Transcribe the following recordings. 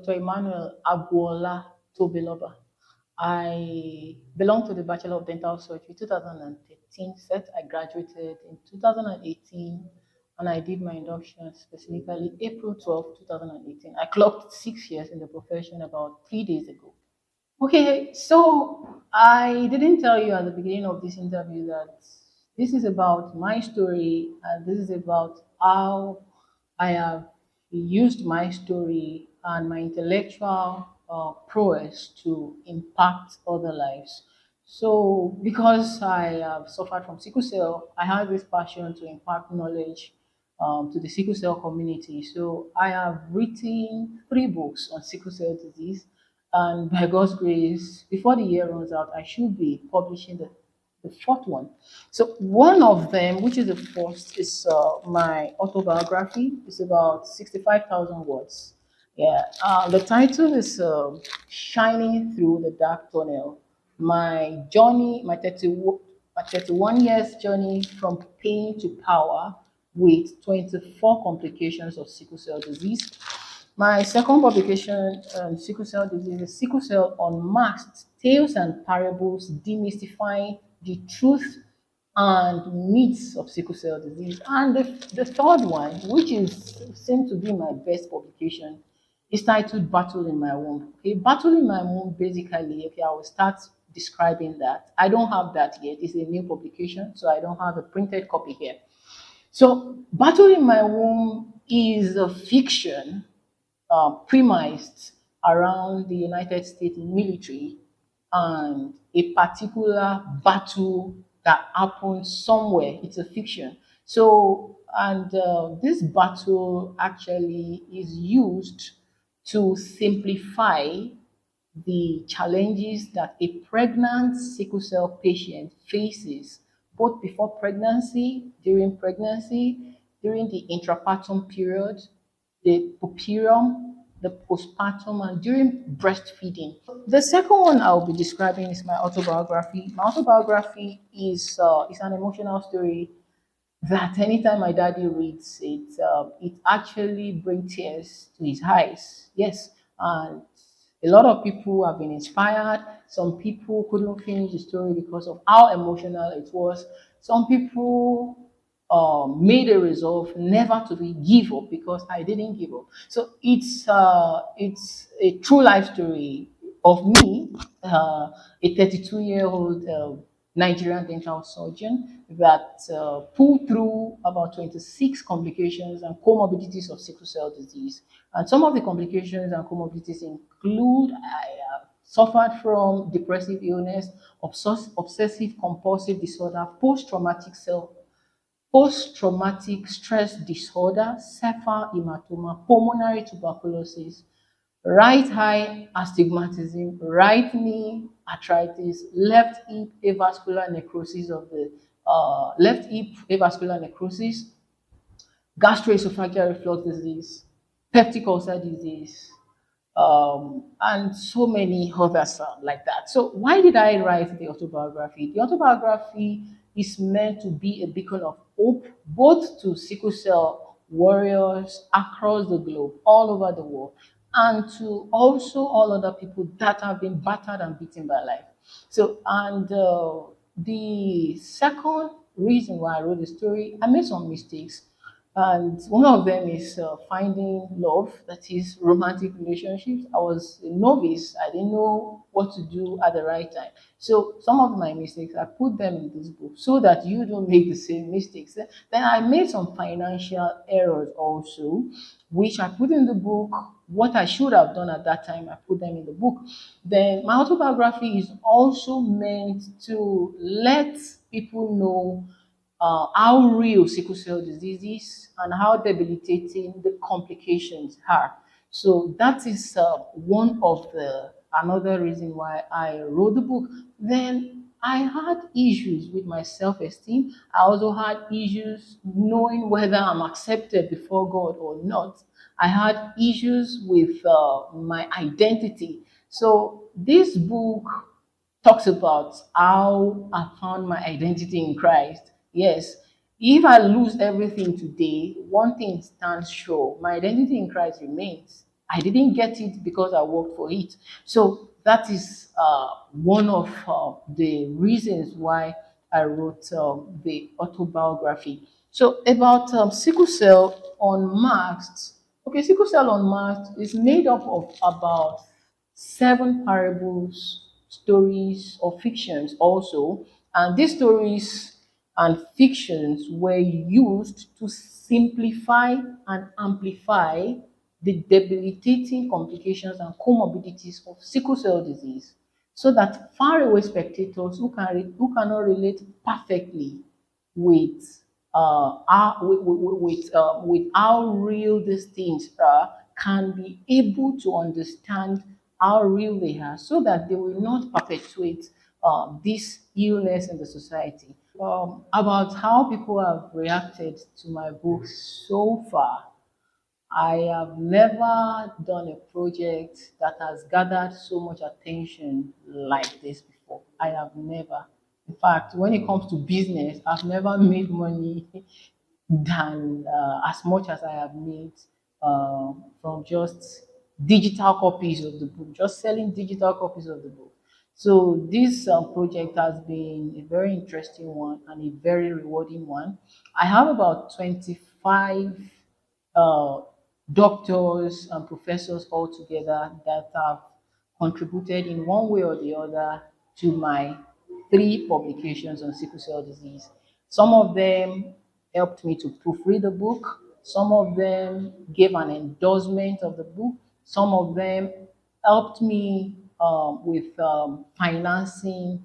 Dr. Emmanuel Aguola Tobiloba. I belong to the Bachelor of Dental Surgery 2013 set. I graduated in 2018 and I did my induction specifically April 12th, 2018. I clocked 6 years in the profession about 3 days ago. Okay, so I didn't tell you at the beginning of this interview that this is about my story and this is about how I have used my story and my intellectual prowess to impact other lives. So, because I have suffered from sickle cell, I have this passion to impart knowledge to the sickle cell community. So, I have written 3 books on sickle cell disease, and by God's grace, before the year runs out, I should be publishing the fourth one. So one of them, which is the first, is my autobiography. It's about 65,000 words. Yeah, the title is "Shining Through the Dark Tunnel." My journey, my 31 years journey from pain to power with 24 complications of sickle cell disease. My second publication on sickle cell disease is Sickle Cell Unmasked Tales and Parables Demystifying the Truth and Myths of Sickle Cell Disease. And the third one, which is seemed to be my best publication, is titled Battle in My Womb. Okay, Battle in My Womb, basically, okay, I will start describing that. I don't have that yet. It's a new publication, so I don't have a printed copy here. So, Battle in My Womb is a fiction premised around the United States military and a particular battle that happened somewhere. It's a fiction. So, and this battle actually is used to simplify the challenges that a pregnant sickle cell patient faces both before pregnancy, during the intrapartum period, the puerperium, the postpartum, and during breastfeeding. The second one I'll be describing is my autobiography. My autobiography is an emotional story that anytime my daddy reads it, it actually brings tears to his eyes. Yes, and a lot of people have been inspired. Some people couldn't finish the story because of how emotional it was. Some people made a resolve never to be give up because I didn't give up. So it's a true life story of me, a 32-year-old Nigerian dental surgeon that pulled through about 26 complications and comorbidities of sickle cell disease. And some of the complications and comorbidities include I suffered from depressive illness, obsessive compulsive disorder, post-traumatic stress disorder, cephal hematoma, pulmonary tuberculosis, right eye astigmatism, right knee arthritis, left hip avascular necrosis of the left hip avascular necrosis, gastroesophageal reflux disease, peptic ulcer disease, and so many others like that. So, why did I write the autobiography? The autobiography is meant to be a beacon of hope, both to sickle cell warriors across the globe, all over the world, and to also all other people that have been battered and beaten by life. So, and the second reason why I wrote the story, I made some mistakes. And one of them is finding love, that is romantic relationships. I was a novice. I didn't know what to do at the right time. So some of my mistakes, I put them in this book so that you don't make the same mistakes. Then I made some financial errors also, which I put in the book. What I should have done at that time, I put them in the book. Then my autobiography is also meant to let people know how real sickle cell disease is and how debilitating the complications are. So that is one of the another reason why I wrote the book. Then I had issues with my self-esteem. I also had issues knowing whether I'm accepted before God or not. I had issues with my identity. So this book talks about how I found my identity in Christ. Yes, if I lose everything today, one thing stands sure: my identity in Christ remains. I didn't get it because I worked for it. So that is one of the reasons why I wrote the autobiography. So about sickle cell unmasked. Okay, sickle cell unmasked is made up of about seven parables, stories, or fictions also. And these stories and fictions were used to simplify and amplify the debilitating complications and comorbidities of sickle cell disease so that faraway spectators who cannot relate perfectly with with how real these things are can be able to understand how real they are so that they will not perpetuate this illness in the society. About how people have reacted to my book so far, I have never done a project that has gathered so much attention like this before. I have never. In fact, when it comes to business, I've never made money than as much as I have made from just digital copies of the book, just selling digital copies of the book. So this project has been a very interesting one and a very rewarding one. I have about 25 uh, doctors and professors all together that have contributed in one way or the other to my three publications on sickle cell disease. Some of them helped me to proofread the book. Some of them gave an endorsement of the book. Some of them helped me with financing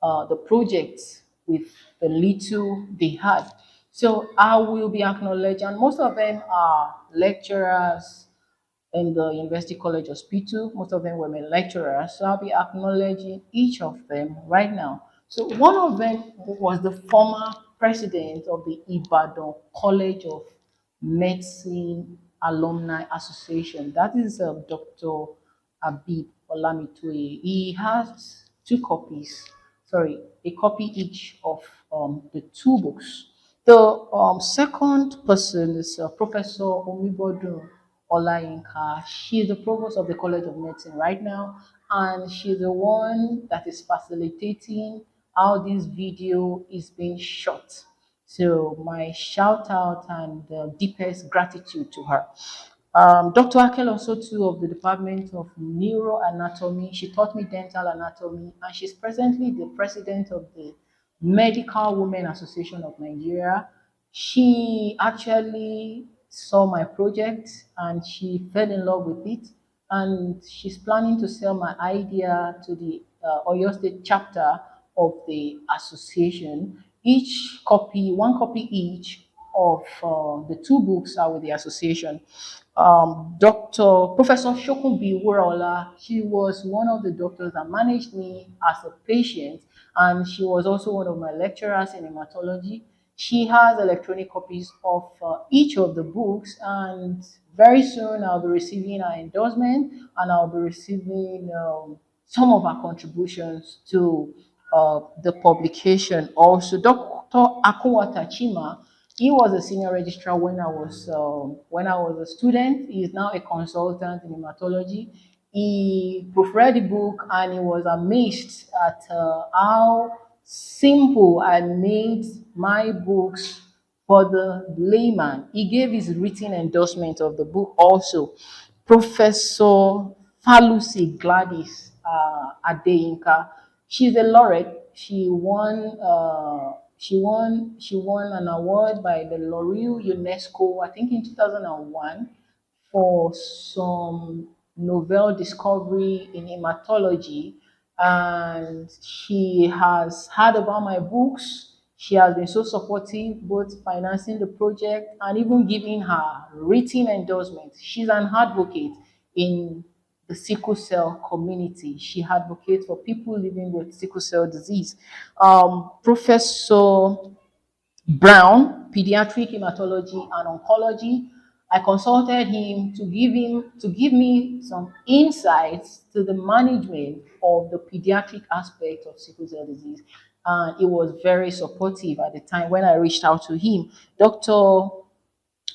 the projects with the little they had. So I will be acknowledged, and most of them are lecturers in the University College Hospital. Most of them were my lecturers, so I'll be acknowledging each of them right now. So one of them was the former president of the Ibadan College of Medicine Alumni Association. That is Dr. Abib Olamitoye. He has two copies, sorry, a copy each of the two books. The second person is Professor Omibodun Olayinka. She's the provost of the College of Medicine right now, and she's the one that is facilitating how this video is being shot. So my shout out and deepest gratitude to her. Dr. Akel also too of the Department of Neuroanatomy. She taught me dental anatomy, and she's presently the president of the Medical Women Association of Nigeria. She actually saw my project and she fell in love with it, and she's planning to sell my idea to the Oyo State chapter of the association. Each copy, one copy each of the two books are with the association. Dr. Professor Shokunbi Wuraola, she was one of the doctors that managed me as a patient, and she was also one of my lecturers in hematology. She has electronic copies of each of the books, and very soon I'll be receiving her endorsement and I'll be receiving some of her contributions to the publication. Also, Dr. Akunwata Chima, he was a senior registrar when I was a student. He is now a consultant in hematology. He proofread the book and he was amazed at how simple I made my books for the layman. He gave his written endorsement of the book also. Professor Falusi Gladys Adeyinka, she's a laureate. She won an award by the L'Oreal UNESCO, I think in 2001, for some novel discovery in hematology, and she has heard about my books. She has been so supportive, both financing the project and even giving her written endorsement. She's an advocate in the sickle cell community. She advocates for people living with sickle cell disease. Professor Brown, pediatric hematology and oncology. I consulted him to give me some insights to the management of the pediatric aspect of sickle cell disease. And he was very supportive at the time when I reached out to him. Dr.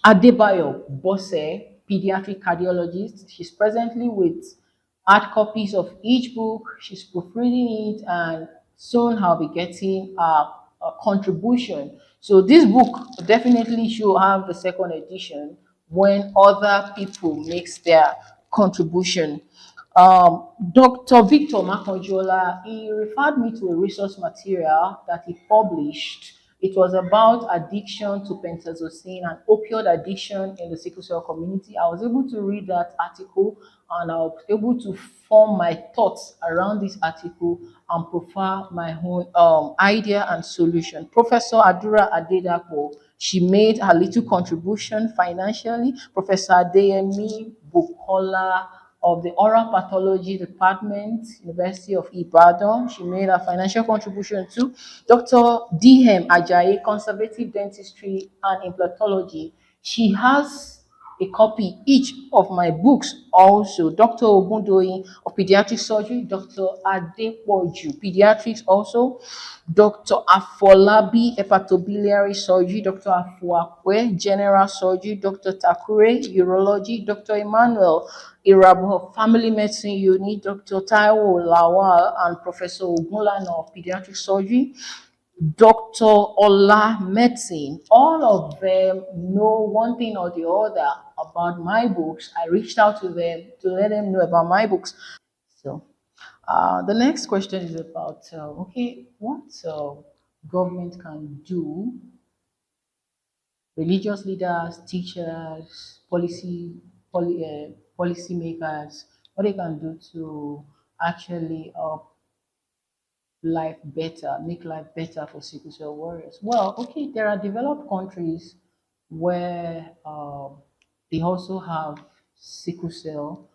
Adebayo Bose, pediatric cardiologist. She's presently with hard copies of each book. She's proofreading it, and soon I'll be getting a contribution. So this book definitely should have the second edition when other people makes their contribution. Dr. Victor Makanjola, he referred me to a resource material that he published. It was about addiction to pentazocine and opioid addiction in the sickle cell community. I was able to read that article, and I was able to form my thoughts around this article and profile my own idea and solution. Professor Adura Adedapo, she made her little contribution financially. Professor Adeyemi Bukola of the Oral Pathology Department, University of Ibadan. She made a financial contribution too. Dr. D.M. Ajayi, Conservative Dentistry and Implantology. She has a copy each of my books also. Dr. Ogundoyin of Pediatric Surgery, Dr. Adepoju, Pediatrics also, Dr. Afolabi, Hepatobiliary Surgery, Dr. Afuakwe, General Surgery, Dr. Takure, Urology, Dr. Emmanuel Irabo, Family Medicine Unit, Dr. Taiwo Lawal, and Professor Ogunlana of Pediatric Surgery, Dr. Ola Medicine. All of them know one thing or the other about my books. I reached out to them to let them know about my books. So the next question is about okay, what government can do, religious leaders, teachers, policy makers, what they can do to actually life better, make life better for sickle cell warriors. Well, okay, there are developed countries where they also have sickle cell.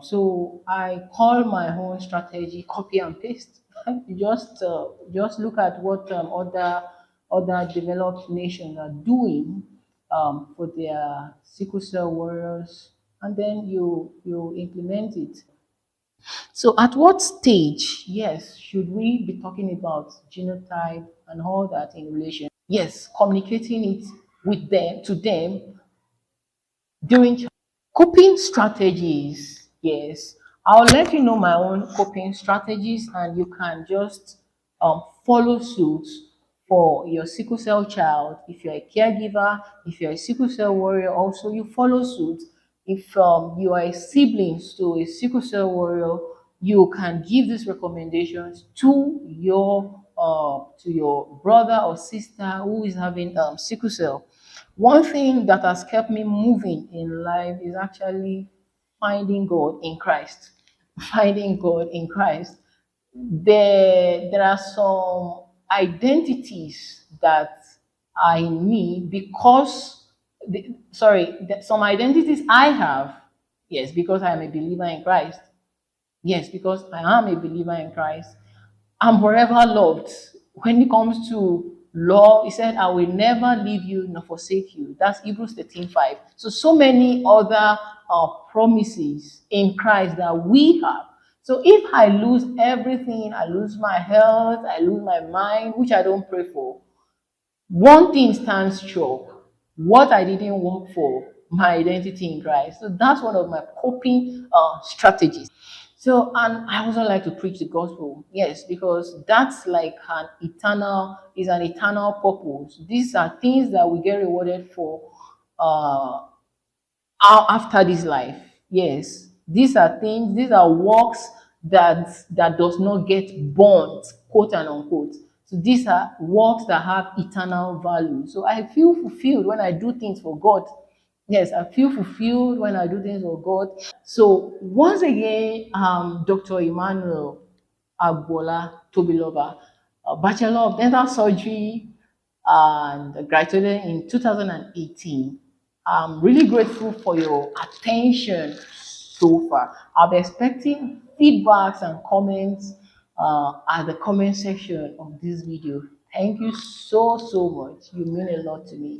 So I call my own strategy copy and paste. You just look at what other developed nations are doing for their sickle cell warriors, and then you implement it. So at what stage, yes, should we be talking about genotype and all that in relation? Yes, communicating it with them, to them during coping strategies. Yes, I'll let you know my own coping strategies, and you can just follow suit for your sickle cell child. If you're a caregiver, if you're a sickle cell warrior, also you follow suit. If you are a sibling to a sickle cell warrior, you can give these recommendations to your brother or sister who is having sickle cell. One thing that has kept me moving in life is actually finding God in Christ. Finding God in Christ. There are some identities that are in me because, some identities I have, yes, because I am a believer in Christ. Yes, because I am a believer in Christ. I'm forever loved. When it comes to law, he said, I will never leave you nor forsake you. That's Hebrews 13:5. So many other promises in Christ that we have. So if I lose everything, I lose my health, I lose my mind, which I don't pray for, one thing stands sure: what I didn't work for, my identity in Christ. So that's one of my coping strategies. So, and I also like to preach the gospel. Yes, because that's like an eternal purpose. These are things that we get rewarded for uh, after this life. Yes, these are works that does not get burnt, quote and unquote. So these are works that have eternal value. So I feel fulfilled when I do things for God. Yes, I feel fulfilled when I do things for God. So once again, Dr. Emmanuel Agbola Tobiloba, a Bachelor of Dental Surgery, and graduated in 2018. I'm really grateful for your attention so far. I'll be expecting feedbacks and comments at the comment section of this video. Thank you so much. You mean a lot to me.